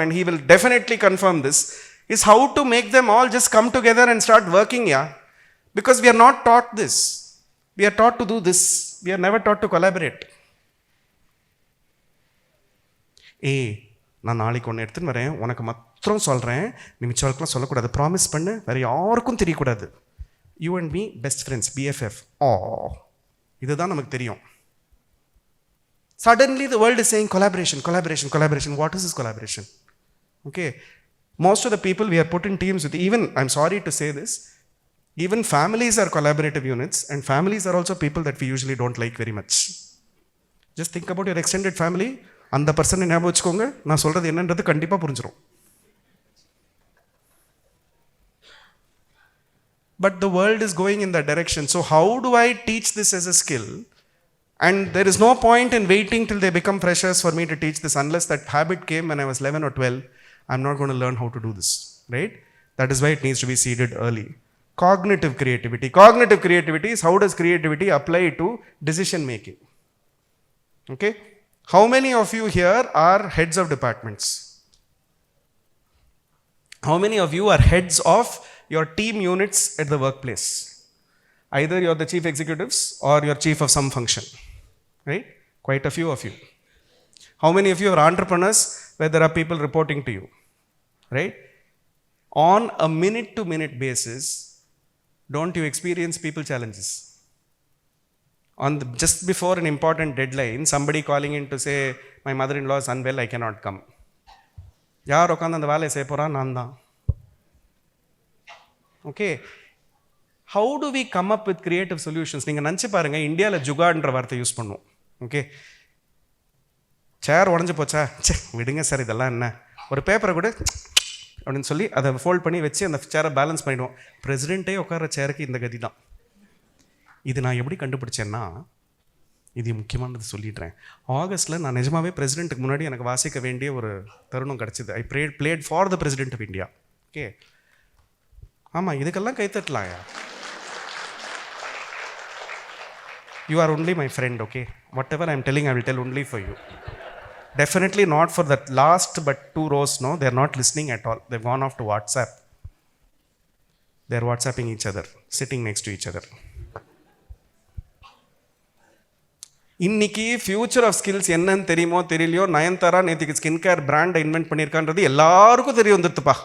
Speaker 1: and he will definitely confirm this, is how to make them all just come together and start working, yeah? Because we are not taught this. We are taught to do this. We are never taught to collaborate. நான் நாளைக்கு ஒன்று எடுத்துன்னு வரேன், உனக்கு மாத்திரம் சொல்கிறேன், நீ மிச்சவளுக்குலாம் சொல்லக்கூடாது, ப்ராமிஸ் பண்ணு, வேறு யாருக்கும் தெரியக்கூடாது. You and me best friends, BFF. இதுதான் நமக்கு தெரியும். Suddenly the world is saying collaboration, collaboration, collaboration. What is this collaboration? Okay. Most of the people we are put in teams with, even, I'm sorry to say this, even families are collaborative units, and families are also people that we usually don't like very much. Just think about your extended family. அந்த பர்சனை ஞாபகம் வச்சுக்கோங்க, நான் சொல்கிறது என்னன்றது கண்டிப்பாக புரிஞ்சிடும். But the world is going in that direction. So how do I teach this as a skill? And there is no point in waiting till they become freshers for me to teach this, unless that habit came when I was 11 or 12. I'm not going to learn how to do this, right? That is why it needs to be seeded early. Cognitive creativity. Cognitive creativity is how does creativity apply to decision making? Okay? How many of you here are heads of departments? How many of you are heads of your team units at the workplace? Either you're the chief executives or you're chief of some function, right? Quite a few of you. How many of you are entrepreneurs where there are people reporting to you, right? On a minute-to-minute basis, don't you experience people challenges? Just before an important deadline, somebody calling in to say, my mother-in-law is unwell, I cannot come. யார் உட்காந்து அந்த வேலையை செய்ய போகிறான்? நான் தான். Okay, how do we come up with creative solutions? நீங்கள் நினச்சி பாருங்கள், இந்தியாவில் ஜுகாட்ன்ற வார்த்தை யூஸ் பண்ணுவோம். ஓகே, சேர் உடஞ்சி போச்சா, சே விடுங்க சார், இதெல்லாம் என்ன, ஒரு பேப்பரை கூட அப்படின்னு சொல்லி அதை ஃபோல்ட் பண்ணி வச்சு அந்த சேரை பேலன்ஸ் பண்ணிவிடுவோம். பிரசிடெண்ட்டே உட்கார சேருக்கு இந்த கதி தான். இது நான் எப்படி கண்டுபிடிச்சேன்னா, இது முக்கியமானது சொல்லிடுறேன். ஆகஸ்ட்டில் நான் நிஜமாவே பிரசிடெண்ட்டுக்கு முன்னாடி எனக்கு வாசிக்க வேண்டிய ஒரு தருணம் கிடச்சிது. I played for the president of India. Okay, ஆமாம், இதுக்கெல்லாம் கைத்தட்டலாம். You are only my friend. Okay, whatever I am telling, I will tell only for you. Definitely not for that last but 2 rows, no, they are not listening at all. They've gone off to WhatsApp. They are WhatsApping each other, sitting next to each other. இன்னைக்கு future of skills என்னன்னு தெரியுமோ தெரியலையோ, நயன்தாரா நேற்றுக்கு skin care பிராண்டை invent பண்ணியிருக்கான்றது எல்லாருக்கும் தெரிய வந்துடுதுப்பா.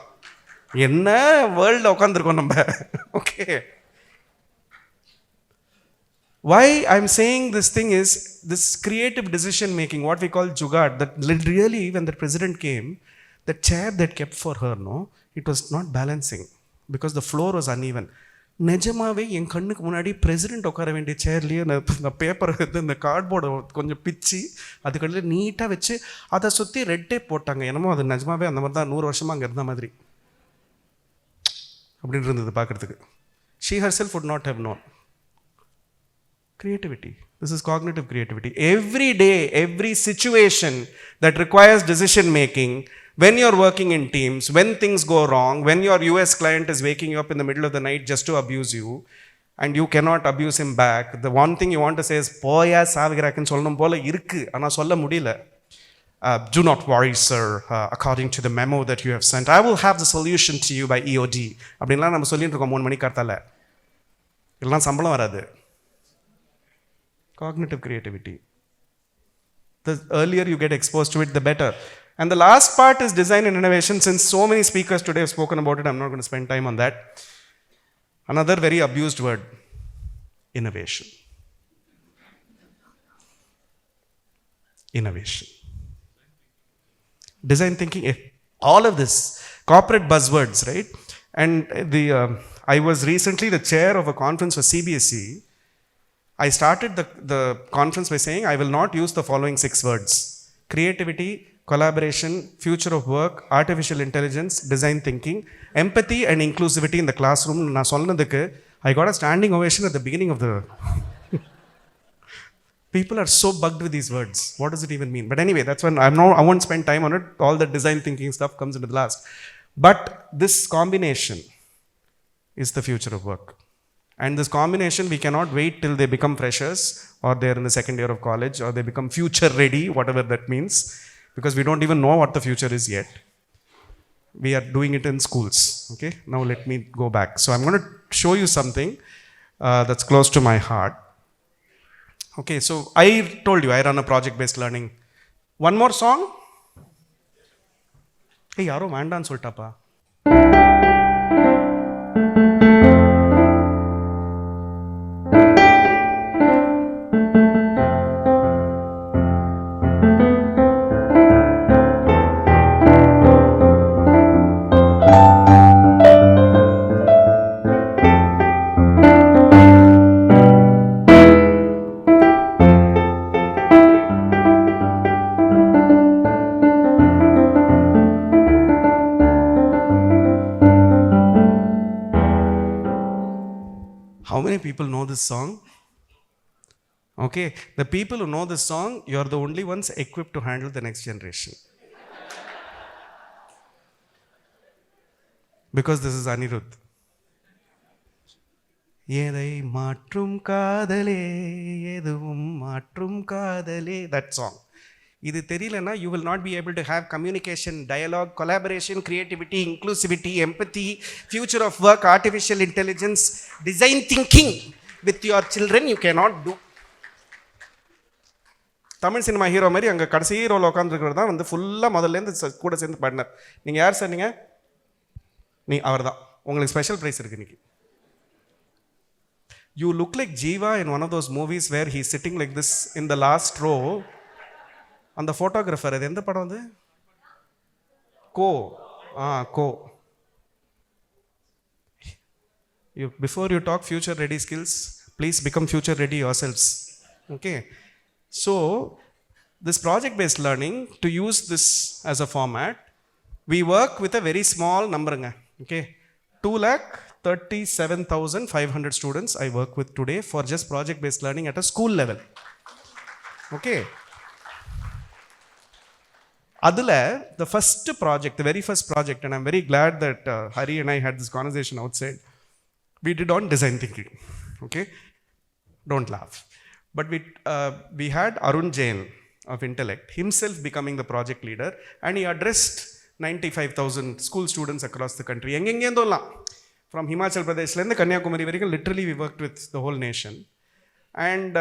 Speaker 1: என்ன வேர்ல்டில் உட்காந்துருக்கோம் நம்ம. Okay, why I'm saying this thing is this creative decision making, what we call jugaad, that really when the president came, the chair that kept for her, no, it was not balancing because the floor was uneven. நிஜமாவே என் கண்ணுக்கு முன்னாடி president உட்கார வேண்டிய சேர்லேயே இந்த பேப்பரை இந்த கார்ட்போர்டை கொஞ்சம் பிச்சு அதுக்கடையில் நீட்டாக வச்சு அதை சுற்றி ரெட் டேப் போட்டாங்க. என்னமோ அது நிஜமாவே அந்த மாதிரி தான் 100 வருஷமாக அங்கே இருந்த மாதிரி அப்படின்னு இருந்தது பார்க்குறதுக்கு. she herself would not have known. Creativity. This is cognitive creativity. Every day, every situation that requires decision making, when you're working in teams, when things go wrong, when your US client is waking you up in the middle of the night just to abuse you, and you cannot abuse him back, the one thing you want to say is, Poya savigrakan solnum pola irukku, ana solla mudiyala. Do not worry, sir. According to the memo that you have sent, I will have the solution to you by EOD. அப்படின்லாம் நம்ம சொல்லிட்டு இருக்கோம் 3 மணிக்கு காத்தால. இல்லைனா சம்பளம் வராது. Cognitive creativity. The earlier you get exposed to it, the better. And the last part is design and innovation. Since so many speakers today have spoken about it, I'm not going to spend time on that. Another very abused word, innovation. Innovation. Design thinking, all of this, corporate buzzwords, right? And I was recently the chair of a conference for CBSE. I started the conference by saying, I will not use the following 6 words: creativity, collaboration, future of work, artificial intelligence, design thinking, empathy and inclusivity in the classroom. Na solnadukku, I got a standing ovation at the beginning of the... People are so bugged with these words. What does it even mean? But anyway, that's when I won't spend time on it. All the design thinking stuff comes into the last. But this combination is the future of work. And this combination, we cannot wait till they become freshers, or they're in the second year of college, or they become future ready, whatever that means, because we don't even know what the future is yet. We are doing it in schools. Okay, now let me go back. So I'm going to show you something that's close to my heart. Okay, so I told you I run a project-based learning. One more song? Hey, yaro vandan soltapa. How many people know this song? Okay, the people who know this song, you're the only ones equipped to handle the next generation. Because this is Anirudh. Edai maatrum kaadale, eduvum maatrum kaadale. That song. இது தெரியலனா, you will not be able to have communication, dialogue, collaboration, creativity, inclusivity, empathy, future of work, artificial intelligence, design thinking with your children. You cannot do. Tamil cinema hero மாதிரி அங்கே கடைசி role உட்காந்துருக்கிறது தான் வந்து ஃபுல்லாக முதல்லேருந்து கூட சேர்ந்து பாடினார். நீங்கள் யார் சார்? நீங்கள் அவர் தான். உங்களுக்கு ஸ்பெஷல் ப்ரைஸ் இருக்குது இன்னைக்கு. You look like Jeeva in one of those movies where he's sitting like this in the last row. அந்த ஃபோட்டோகிராஃபர், அது எந்த படம்? அது கோ. Before you talk future ready skills, please become future ready yourselves. Okay, so this project based learning, to use this as a format, we work with a very small number. Okay, 2,37,500 students I work with today for just project based learning at a school level. Okay, adula the first project, the very first project, and I'm very glad that Hari and I had this conversation outside, we did on design thinking. Okay, don't laugh, but we had Arun Jain of Intellect himself becoming the project leader, and he addressed 95,000 school students across the country. From Himachal Pradesh to Kanyakumari, literally we worked with the whole nation. And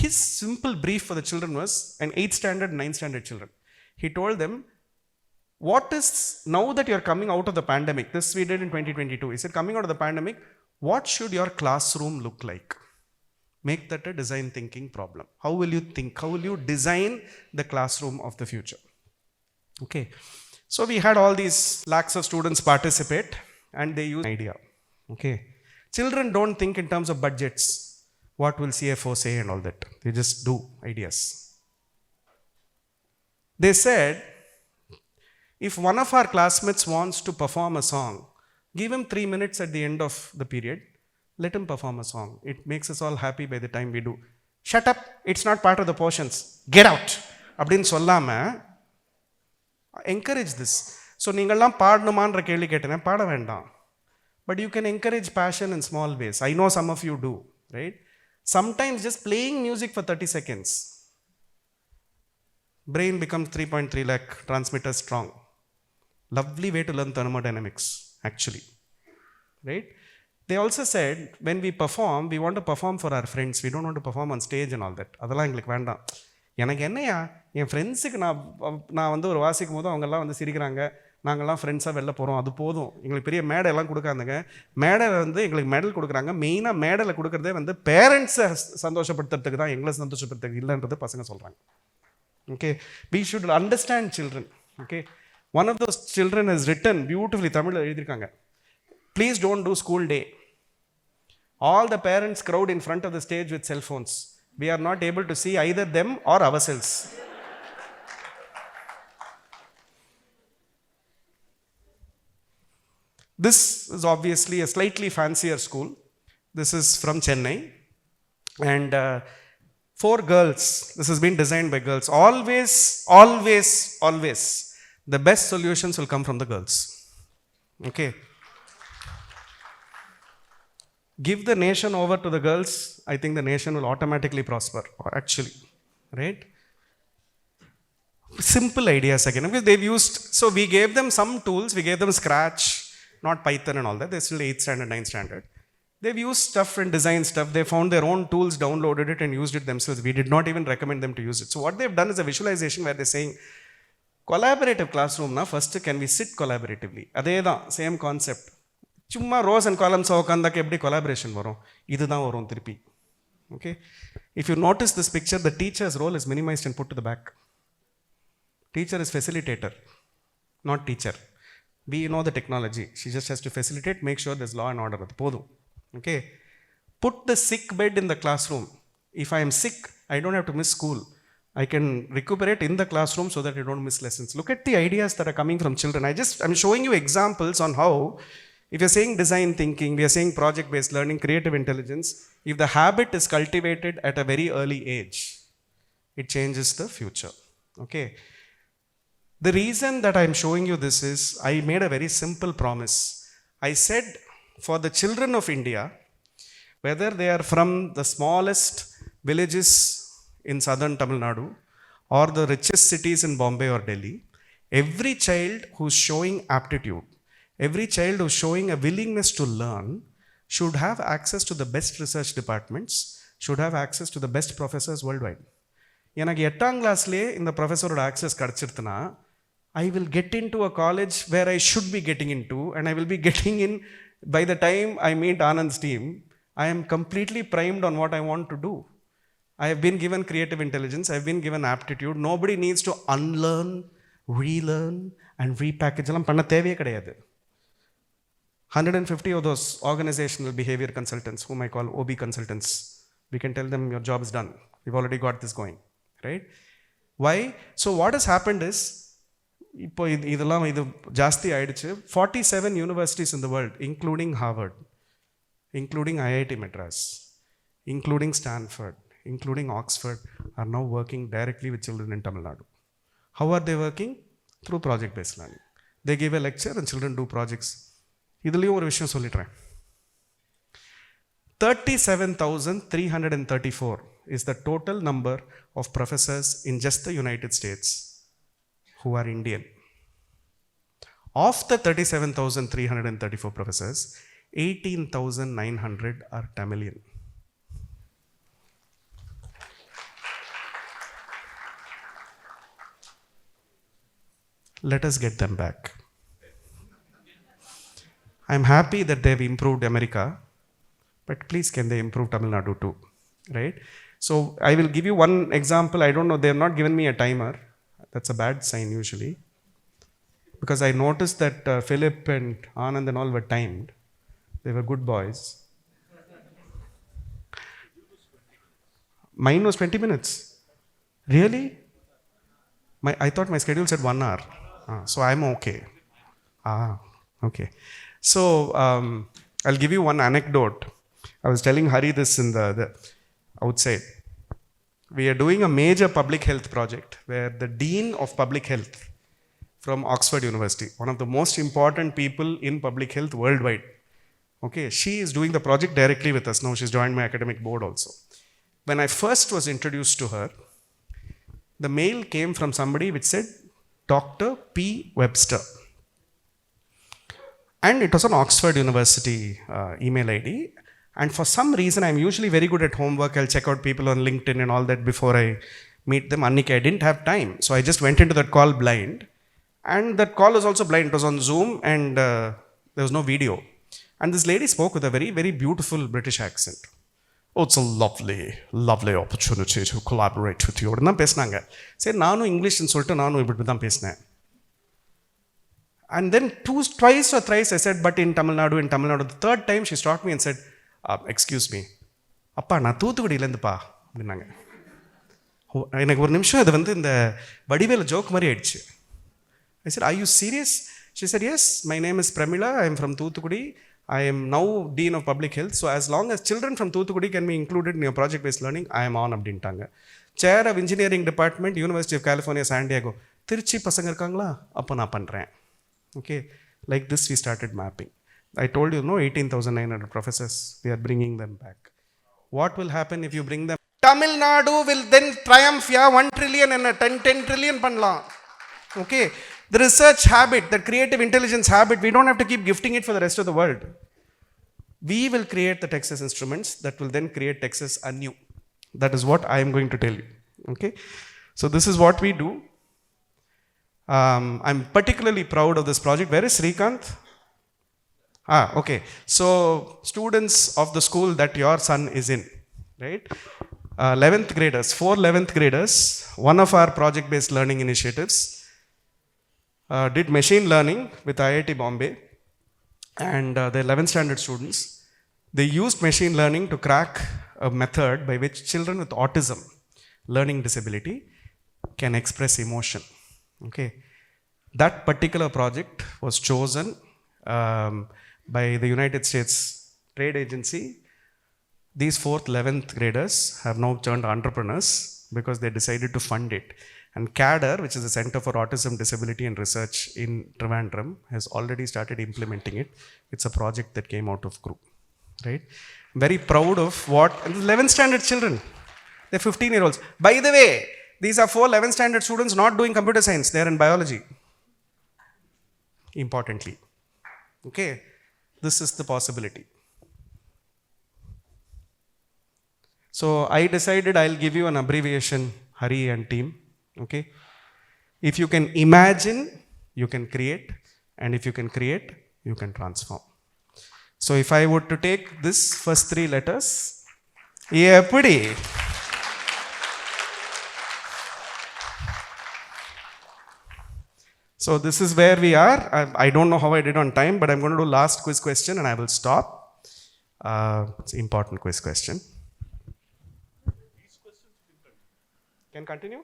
Speaker 1: his simple brief for the children was an 8th standard, 9th standard children. He told them, what is, now that you're coming out of the pandemic, this we did in 2022, he said, coming out of the pandemic, what should your classroom look like? Make that a design thinking problem. How will you think? How will you design the classroom of the future? Okay, so we had all these lakhs of students participate, and they use idea. Okay, children don't think in terms of budgets, what will CFO say and all that. They just do ideas. They said, if one of our classmates wants to perform a song, Give him 3 minutes at the end of the period. Let him perform a song. It makes us all happy by the time we do. Shut up, it's not part of the portions. Get out. அப்படின்னு சொல்லாம encourage this. So நீங்கள்லாம் பாடணுமான்ற கேள்வி கேட்டேன், பாட வேண்டாம். But you can encourage passion in small ways. I know some of you do, right? Sometimes just playing music for 30 seconds. Brain becomes 3.3 lakh transmitters strong. Lovely way to learn thermodynamics, actually. Right? They also said, when we perform, we want to perform for our friends. We don't want to perform on stage and all that. அதெல்லாம் எங்களுக்கு வேண்டாம். எனக்கு என்னையா, என் ஃப்ரெண்ட்ஸுக்கு நான் வந்து ஒரு வாசிக்கும் போது அவங்கெல்லாம் வந்து சிரிக்கிறாங்க, நாங்கள்லாம் ஃப்ரெண்ட்ஸாக வெளில போகிறோம், அது போதும். எங்களுக்கு பெரிய மேடை எல்லாம் கொடுக்காதுங்க. மேடை வந்து எங்களுக்கு மெடல் கொடுக்குறாங்க. மெயினாக மேடையில் கொடுக்குறதே வந்து பேரண்ட்ஸை சந்தோஷப்படுத்துறதுக்கு தான், எங்களை சந்தோஷப்படுத்துறதுக்கு இல்லைன்றது பசங்க சொல்கிறாங்க. Okay, we should understand children. Okay, one of those children has written beautifully, Tamil எழுதிருக்காங்க, please don't do school day. All the parents crowd in front of the stage with cell phones. We are not able to see either them or ourselves. This is obviously a slightly fancier school. This is from Chennai, and 4 girls. This has been designed by girls. Always, always, always, the best solutions will come from the girls. Okay. Give the nation over to the girls, I think the nation will automatically prosper, actually. Right? Simple ideas again. Because they've used, so we gave them some tools, we gave them Scratch, not Python and all that. They're still 8th standard, 9th standard. They've used stuff and designed stuff. They found their own tools, downloaded it, and used it themselves. We did not even recommend them to use it. So what they've done is a visualization where they're saying, collaborative classroom, na, first can we sit collaboratively? Adhe da, same concept. சும்மா rows and காலம்ஸை உட்காந்தாக்க எப்படி collaboration வரும்? இதுதான் வரும் திருப்பி. Okay, if you notice this picture, the teacher's role is minimised and put to the back. Teacher is facilitator, not teacher. We know the technology. She just has to facilitate, make sure there's law and order. அது போதும். Okay, put the sick bed in the classroom. If I am sick, I don't have to miss school. I can recuperate in the classroom so that I don't miss lessons. Look at the ideas that are coming from children. I'm showing you examples on how, if you're saying design thinking, we are saying project-based learning, creative intelligence, if the habit is cultivated at a very early age, it changes the future. Okay. The reason that I'm showing you this is, I made a very simple promise. I said, for the children of India, whether they are from the smallest villages in southern Tamil Nadu or the richest cities in Bombay or Delhi, every child who's showing aptitude, every child who's showing a willingness to learn should have access to the best research departments, should have access to the best professors worldwide. எனக்கு 8ஆம் கிளாஸ்லேயே இந்த ப்ரொஃபஸரோட access கிடச்சிருத்துனா, I will get into a college where I should be getting into, and I will be getting in by the time I meet Anand's team. I am completely primed on what I want to do. I have been given creative intelligence, I have been given aptitude. Nobody needs to unlearn, relearn, and repackage. எல்லாம் பண்ண தேவையே கிடையாது. 150 of those organizational behavior consultants, whom I call OB consultants, we can tell them your job is done. We've already got this going, right? Why? So what has happened is, இப்போ இதெல்லாம் இது ஜாஸ்தி ஆயிடுச்சு. 47 universities in the world, including Harvard, including IIT Madras, including Stanford, including Oxford, are now working directly with children in Tamil Nadu. How are they working? Through project-based learning. They give a lecture and children do projects. இதுலேயும் ஒரு விஷயம் சொல்லிடுறேன். 37,334 is the total number of professors in just the United States who are Indian. Of the 37,334 professors, 18,900 are Tamilian. Let us get them back. I'm happy that they've improved America, but please can they improve Tamil Nadu too, right? So I will give you one example. I don't know, they have not given me a timer. That's a bad sign usually, because I noticed that Philip and Anand and all were timed. They were good boys. Mine was 20 minutes. Really? I thought my schedule said 1 hour. So I'm okay. Okay. So I'll give you one anecdote. I was telling Hari this in the outside. We are doing a major public health project where the Dean of Public Health from Oxford University, one of the most important people in public health worldwide, okay, she is doing the project directly with us. Now she's joined my academic board also. When I first was introduced to her, the mail came from somebody which said Dr. P. Webster. And it was an Oxford University email ID. And for some reason, I'm usually very good at homework. I'll check out people on LinkedIn and all that before I meet them. Anniki, I didn't have time. So I just went into that call blind. And that call was also blind. It was on Zoom and there was no video. And this lady spoke with a very, very beautiful British accent. Oh, it's a lovely, lovely opportunity to collaborate with you. And பேசினாங்க சரி நானும் இங்கிலீஷ்னு சொல்லிட்டு நானும் இப்படி தான் பேசினேன். And then twice or thrice I said, but in Tamil Nadu. The third time she stopped me and said, excuse me, அப்பா நான் தூத்துக்குடியிலேருந்துப்பா அப்படின்னாங்க. எனக்கு ஒரு நிமிஷம் இது வந்து இந்த வடிவேல ஜோக் மாதிரி ஆயிடுச்சு. I said, are you serious? She said, yes, my name is Pramila, I am from Thuthukudi. I am now Dean of Public Health. So as long as children from Thuthukudi can be included in your project-based learning, I am on அப்படின்ட்டாங்க. Chair of Engineering Department, University of California, San Diego. Trichy பசங்க இருக்காங்களா? அப்போ நான் பண்ணுறேன். Okay, like this we started mapping. I told you, no, 18,900 professors, we are bringing them back. What will happen if you bring them? Tamil Nadu will then triumph, yeah, 1 trillion and 10 trillion pannalam. Okay, the research habit, the creative intelligence habit, we don't have to keep gifting it for the rest of the world. We will create the Texas instruments that will then create Texas anew. That is what I am going to tell you. Okay, so this is what we do. I'm particularly proud of this project. Where is Srikanth? Okay. So, students of the school that your son is in, right? 11th graders, 4 11th graders, one of our project-based learning initiatives, did machine learning with IIT Bombay, and the 11th standard students, they used machine learning to crack a method by which children with autism, learning disability, can express emotion. Okay, that particular project was chosen by the United States Trade Agency. These 4th, 11th graders have now turned entrepreneurs because they decided to fund it. And CADR, which is the Center for Autism, Disability and Research in Trivandrum, has already started implementing it. It's a project that came out of group, right? I'm very proud of what, and 11th standard children, they're 15-year-olds. By the way, these are 4 11th standard students not doing computer science, they're in biology. Importantly. Okay, this is the possibility. So I decided I'll give you an abbreviation, Hari and team. Okay, if you can imagine, you can create, and if you can create, you can transform. So if I were to take this first 3 letters, eppadi. So this is where we are. I don't know how I did on time, but I'm going to do last quiz question and I will stop. It's an important quiz question. These questions can continue?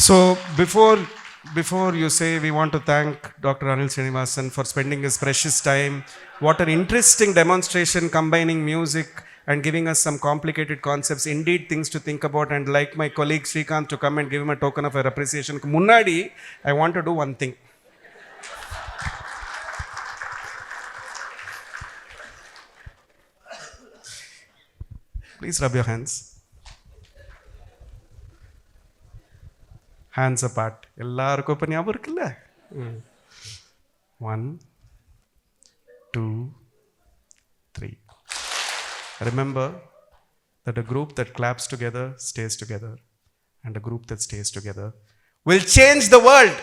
Speaker 1: So before you say, we want to thank Dr. Anil Srinivasan for spending his precious time. What an interesting demonstration, combining music and giving us some complicated concepts, indeed things to think about. And like my colleague Srikanth, to come and give him a token of our appreciation. Munnadi, I want to do one thing. Please rub your hands. Hands apart. எல்லாருக்கும் இப்போ ஞாபகம் இருக்குல்ல? 1 2 3. Remember that a group that claps together stays together, and a group that stays together will change the world.